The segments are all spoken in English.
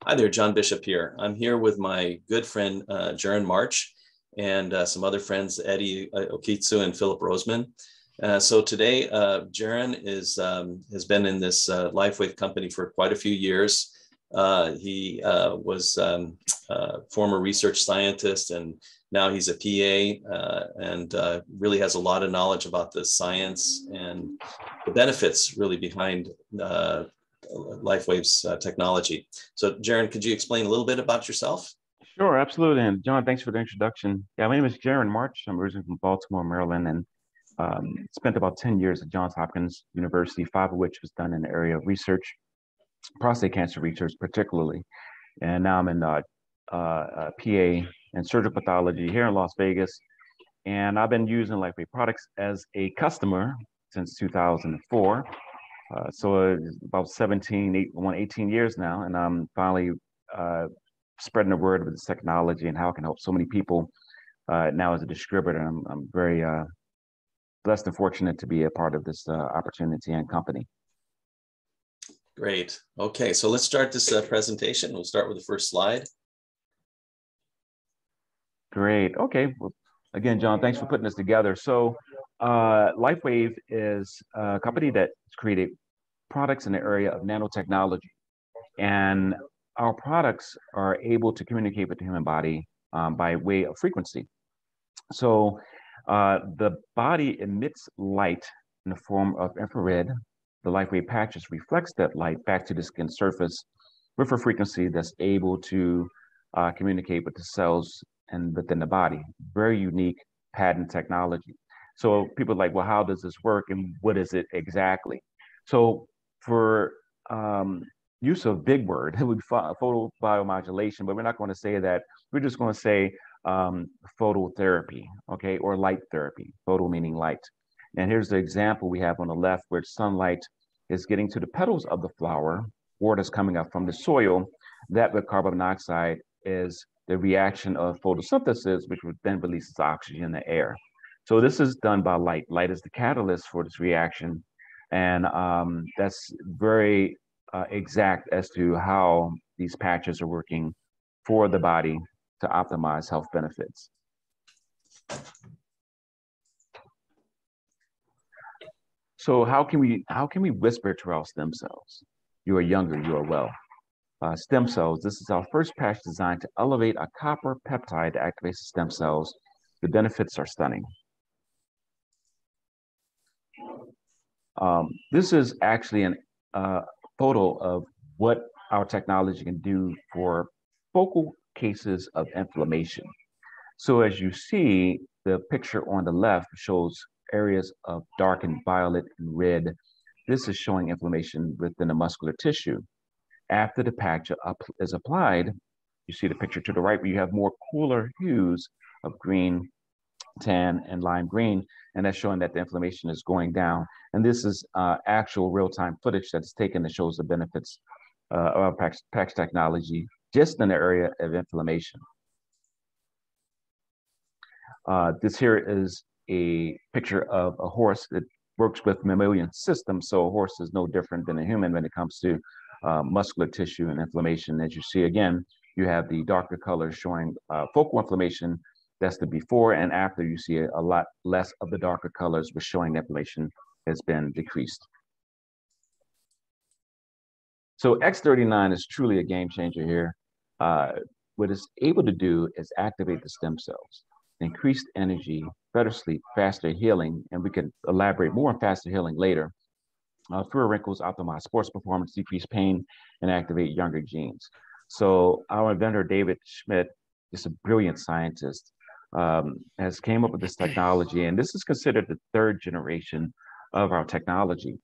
Hi there, John Bishop here. I'm here with my good friend, Jaron March, and some other friends, Eddie Okitsu and Philip Roseman. So today, Jaron has been in this LifeWave company for quite a few years. He was a former research scientist, and now he's a PA, and really has a lot of knowledge about the science and the benefits really behind LifeWave's technology. So, Jaron, could you explain a little bit about yourself? Sure, absolutely. And John, thanks for the introduction. Yeah, my name is Jaron March. I'm originally from Baltimore, Maryland, and spent about 10 years at Johns Hopkins University, five of which was done in the area of research, prostate cancer research particularly. And now I'm in PA and surgical pathology here in Las Vegas. And I've been using LifeWave products as a customer since 2004. So it's about 18 years now, and I'm finally spreading the word of this technology and how it can help so many people now as a distributor. I'm very blessed and fortunate to be a part of this opportunity and company. Great. Okay, so let's start this presentation. We'll start with the first slide. Great. Okay. Well, again, John, thanks for putting this together. So LifeWave is a company that's created products in the area of nanotechnology. And our products are able to communicate with the human body by way of frequency. So the body emits light in the form of infrared. The LifeWave patches reflects that light back to the skin surface with a frequency that's able to communicate with the cells and within the body. Very unique patent technology. So people are like, well, how does this work and what is it exactly? So for use of big word, it would be photobiomodulation, but we're not going to say that. We're just going to say phototherapy, okay, or light therapy, photo meaning light. And here's the example we have on the left where sunlight is getting to the petals of the flower, or that's coming up from the soil. That with carbon monoxide is the reaction of photosynthesis, which would then releases oxygen in the air. So this is done by light. Light is the catalyst for this reaction. And that's very exact as to how these patches are working for the body to optimize health benefits. So how can we whisper to our stem cells? You are younger, you are well. Stem cells, this is our first patch designed to elevate a copper peptide to activate the stem cells. The benefits are stunning. This is actually a photo of what our technology can do for focal cases of inflammation. So as you see, the picture on the left shows areas of dark and violet and red. This is showing inflammation within the muscular tissue. After the patch is applied, you see the picture to the right where you have more cooler hues of green, tan, and lime green, and that's showing that the inflammation is going down. And this is actual real-time footage that's taken that shows the benefits of patch technology just in the area of inflammation. This here is a picture of a horse that works with mammalian systems. So a horse is no different than a human when it comes to muscular tissue and inflammation. As you see again, you have the darker colors showing focal inflammation. That's the before and after. You see a lot less of the darker colors, which showing inflammation has been decreased. So X39 is truly a game changer here. What it's able to do is activate the stem cells, increased energy, better sleep, faster healing, and we can elaborate more on faster healing later. Fewer wrinkles, optimize sports performance, decrease pain, and activate younger genes. So our inventor, David Schmidt, is a brilliant scientist, has came up with this technology, and this is considered the third generation of our technology,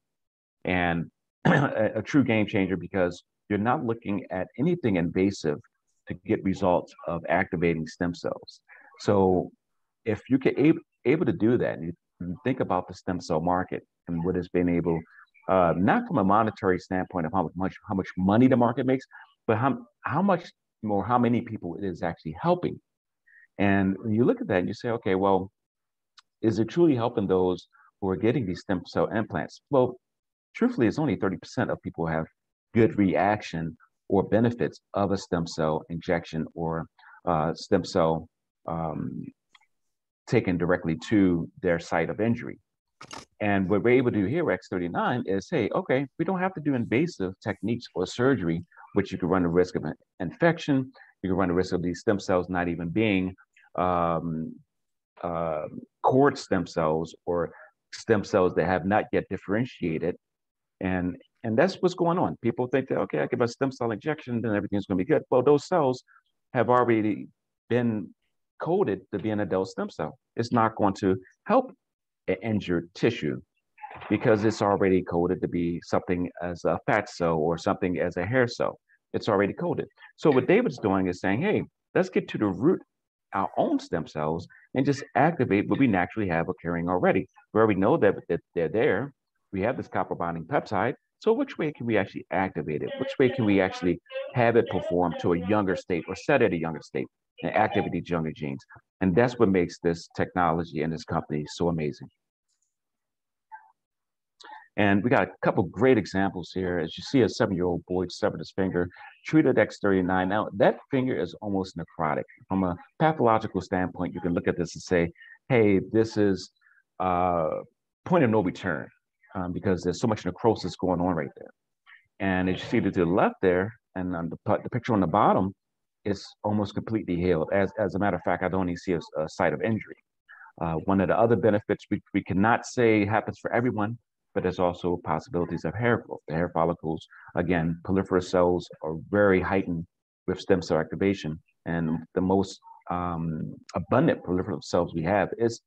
and a true game changer because you're not looking at anything invasive to get results of activating stem cells. So if you can able to do that, you think about the stem cell market and what has been able, not from a monetary standpoint of how much money the market makes, but how much more how many people it is actually helping. And when you look at that, and you say, okay, well, is it truly helping those who are getting these stem cell implants? Well, truthfully, it's only 30% of people have good reaction or benefits of a stem cell injection or stem cell um, taken directly to their site of injury. And what we're able to do here at X39 is say, okay, we don't have to do invasive techniques or surgery, which you could run the risk of an infection. You can run the risk of these stem cells not even being um, uh, cord stem cells or stem cells that have not yet differentiated. And and that's what's going on. People think that, okay, I give a stem cell injection, then everything's going to be good. Well, those cells have already been coded to be an adult stem cell. It's not going to help an injured tissue because it's already coded to be something as a fat cell or something as a hair cell. It's already coded. So what David's doing is saying, hey, let's get to the root, our own stem cells, and just activate what we naturally have occurring already. We already know that they're there. We have this copper bonding peptide. So which way can we actually activate it? Which way can we actually have it perform to a younger state or set at a younger state and activate these younger genes? And that's what makes this technology and this company so amazing. And we got a couple great examples here. As you see, a 7-year-old boy severed his finger, treated X39. Now, that finger is almost necrotic. From a pathological standpoint, you can look at this and say, hey, this is point of no return because there's so much necrosis going on right there. And as you see to the left there, and on the picture on the bottom, it's almost completely healed. As a matter of fact, I don't even see a site of injury. One of the other benefits we cannot say happens for everyone, but there's also possibilities of hair growth. The hair follicles, again, proliferative cells are very heightened with stem cell activation. And the most abundant proliferative cells we have is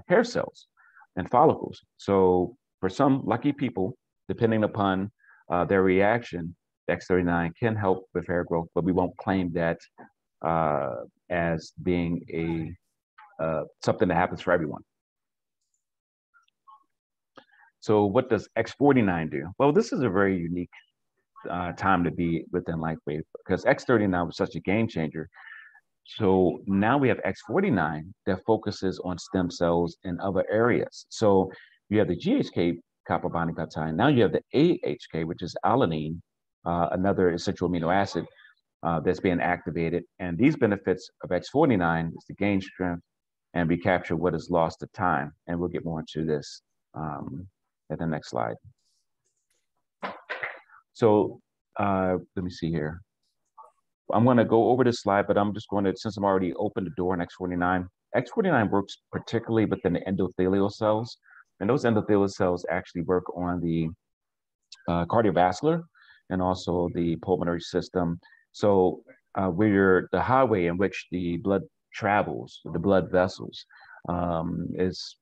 hair cells and follicles. So for some lucky people, depending upon their reaction, X39 can help with hair growth, but we won't claim that as being something that happens for everyone. So what does X49 do? Well, this is a very unique time to be within LifeWave because X39 was such a game changer. So now we have X49 that focuses on stem cells in other areas. So you have the GHK copper bonding peptide. Now you have the AHK, which is alanine, another essential amino acid that's being activated. And these benefits of X49 is to gain strength and recapture what is lost to time. And we'll get more into this at the next slide. So let me see here. I'm going to go over this slide, but I'm just going to, since I'm already opened the door on X49, X49 works particularly within the endothelial cells. And those endothelial cells actually work on the cardiovascular and also the pulmonary system. So where the highway in which the blood travels, the blood vessels, is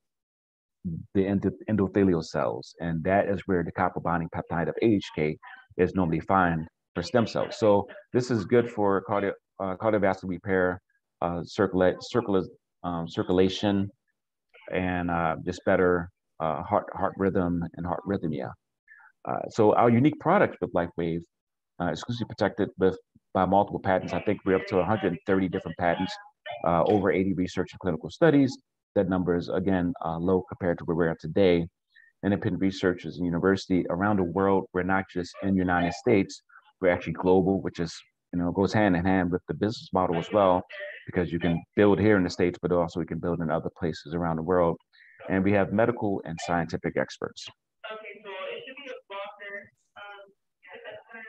the endothelial cells. And that is where the copper bonding peptide of AHK is normally found for stem cells. So this is good for cardiovascular repair, circulation, and just better heart rhythm and heart rhythmia. So our unique product with LifeWave, exclusively protected by multiple patents. I think we're up to 130 different patents, over 80 research and clinical studies. That number is, again, low compared to where we're at today. Independent researchers in university around the world. We're not just in the United States, we're actually global, which is, goes hand in hand with the business model as well, because you can build here in the States, but also we can build in other places around the world. And we have medical and scientific experts.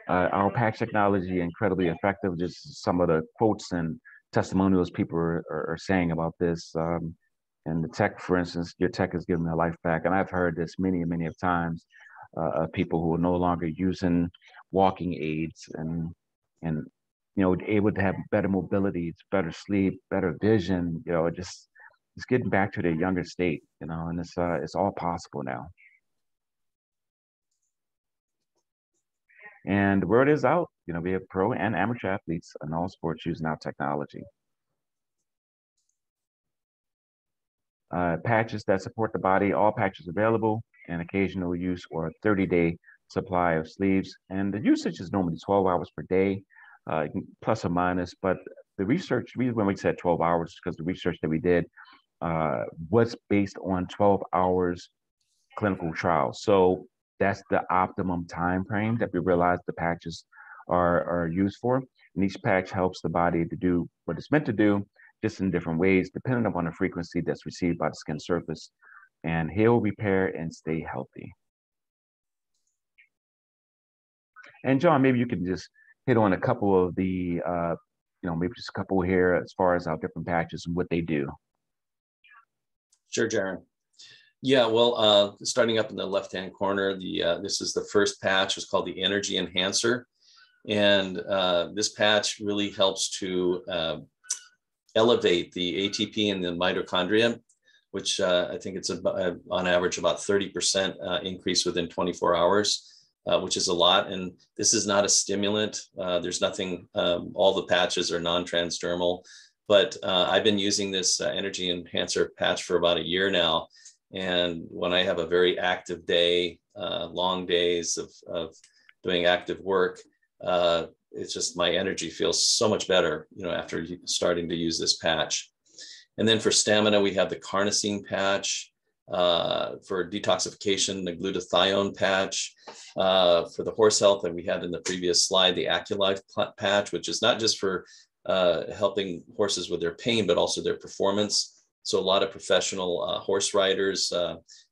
Our patch technology, incredibly effective. Just some of the quotes and testimonials people are saying about this. And the tech, for instance, your tech is giving their life back. And I've heard this many, many of times of people who are no longer using walking aids and able to have better mobility, better sleep, better vision, just getting back to their younger state, and it's all possible now. And the word is out. We have pro and amateur athletes in all sports using our technology. Patches that support the body, all patches available, and occasional use or a 30-day supply of sleeves. And the usage is normally 12 hours per day, plus or minus. But the research, when we said 12 hours, because the research that we did was based on 12 hours clinical trials. So that's the optimum time frame that we realized the patches are used for. And each patch helps the body to do what it's meant to do, just in different ways, depending upon the frequency that's received by the skin surface, and heal, repair, and stay healthy. And John, maybe you can just hit on a couple of the, maybe just a couple here as far as our different patches and what they do. Sure, Jaron. Yeah, well, starting up in the left-hand corner, this is the first patch. It's called the Energy Enhancer. And this patch really helps to elevate the ATP in the mitochondria, which I think it's on average about 30% increase within 24 hours. Which is a lot. And this is not a stimulant. There's nothing, all the patches are non-transdermal, but I've been using this Energy Enhancer patch for about a year now. And when I have a very active day, long days of doing active work, it's just my energy feels so much better, after starting to use this patch. And then for stamina, we have the carnosine patch. For detoxification, the glutathione patch. For the horse health that we had in the previous slide, the AccuLife patch, which is not just for helping horses with their pain, but also their performance. So a lot of professional horse riders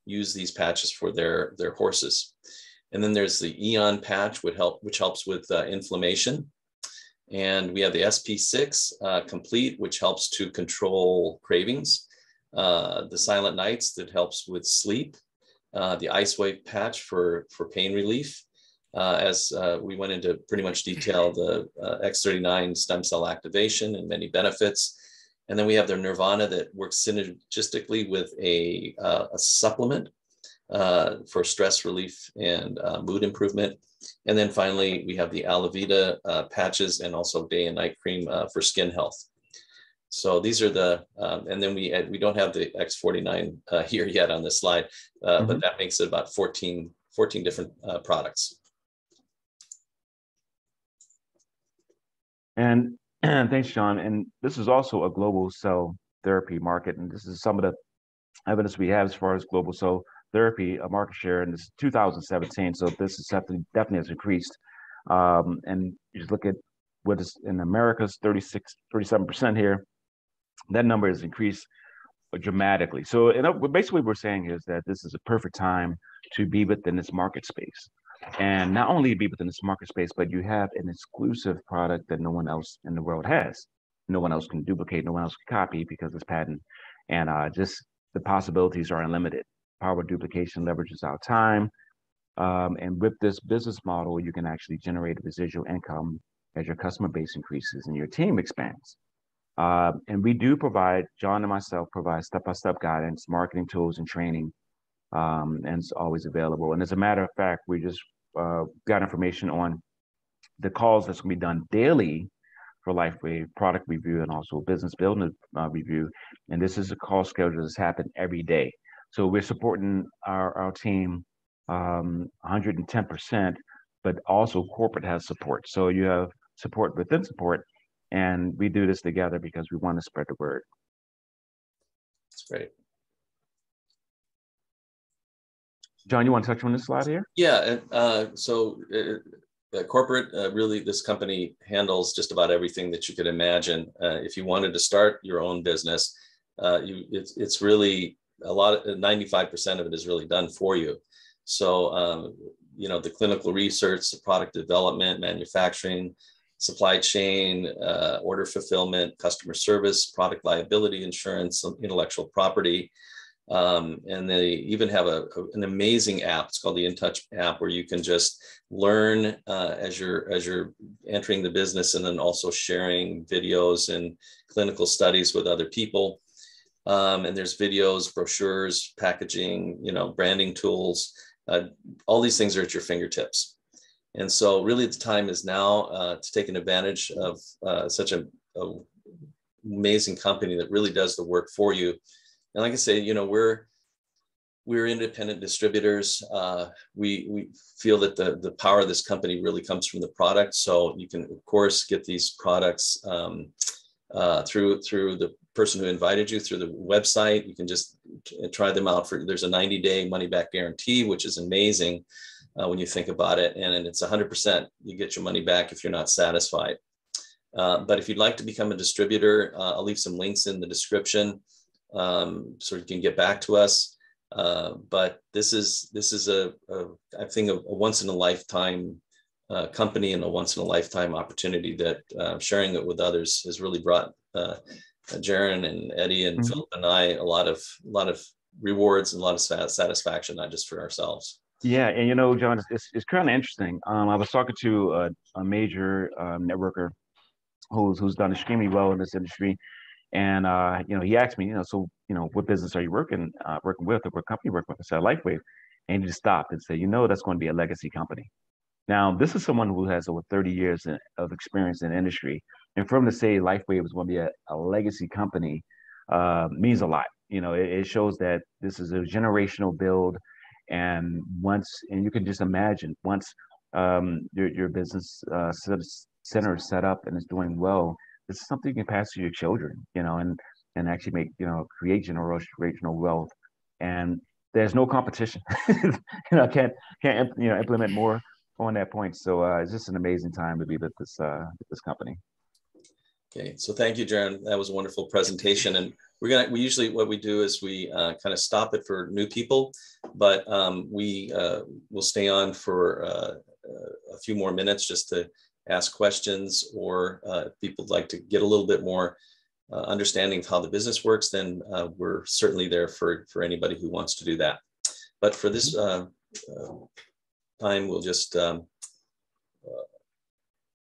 use these patches for their horses. And then there's the Eon patch, which helps with inflammation. And we have the SP6 Complete, which helps to control cravings. The Silent Nights that helps with sleep, the Ice Wave patch for pain relief. As we went into pretty much detail, the X39 stem cell activation and many benefits. And then we have the Nirvana that works synergistically with a supplement for stress relief and mood improvement. And then finally, we have the Alavita patches and also day and night cream for skin health. So these are the, and then we don't have the X49 here yet on this slide, but that makes it about 14 different products. And thanks, John. And this is also a global cell therapy market. And this is some of the evidence we have as far as global cell therapy market share. And this is 2017. So this is definitely has increased. And you just look at what is in America's 37% here. That number has increased dramatically. So basically what we're saying is that this is a perfect time to be within this market space. And not only be within this market space, but you have an exclusive product that no one else in the world has. No one else can duplicate, no one else can copy because it's patent. And just the possibilities are unlimited. Power duplication leverages our time. And with this business model, you can actually generate a residual income as your customer base increases and your team expands. And we do John and myself provide step-by-step guidance, marketing tools, and training, and it's always available. And as a matter of fact, we just got information on the calls that's going to be done daily for LifeWave product review and also business building review. And this is a call schedule that's happened every day. So we're supporting our team 110%, but also corporate has support. So you have support within support. And we do this together because we want to spread the word. That's great. John, you want to touch on this slide here? Yeah. So corporate, really, this company handles just about everything that you could imagine. If you wanted to start your own business, it's really a lot. 95% of it is really done for you. So, the clinical research, the product development, manufacturing, supply chain, order fulfillment, customer service, product liability insurance, intellectual property. And they even have an amazing app. It's called the InTouch app, where you can just learn as you're entering the business, and then also sharing videos and clinical studies with other people. And there's videos, brochures, packaging, branding tools. All these things are at your fingertips. And so really the time is now to take an advantage of such an amazing company that really does the work for you. And like I say, we're independent distributors. We feel that the power of this company really comes from the product. So you can, of course, get these products through the person who invited you, through the website. You can just try them out there's a 90-day money back guarantee, which is amazing. when you think about it. And it's 100%. You get your money back if you're not satisfied. But if you'd like to become a distributor, I'll leave some links in the description so you can get back to us. But this is I think a once in a lifetime company and a once in a lifetime opportunity that sharing it with others has really brought Jaron and Eddie and Mm-hmm. Philip and I a lot of rewards and a lot of satisfaction, not just for ourselves. Yeah, and John, it's kind of interesting. I was talking to a major networker who's done extremely well in this industry, and he asked me, so what business are you working with, or what company you working with? I said LifeWave, and he just stopped and said, that's going to be a legacy company. Now, this is someone who has over 30 years of experience in the industry, and for him to say LifeWave is going to be a legacy company means a lot. It shows that this is a generational build, and you can just imagine once your business center is set up and is doing well, this is something you can pass to your children, and actually make create generational wealth, and there's no competition. I can't implement more on that point. So it's just an amazing time to be with this company. Okay, so thank you, Jaron. That was a wonderful presentation, and we usually what we do is we kind of stop it for new people, but we will stay on for a few more minutes just to ask questions, or if people would like to get a little bit more understanding of how the business works, then we're certainly there for anybody who wants to do that. But for this time, we'll just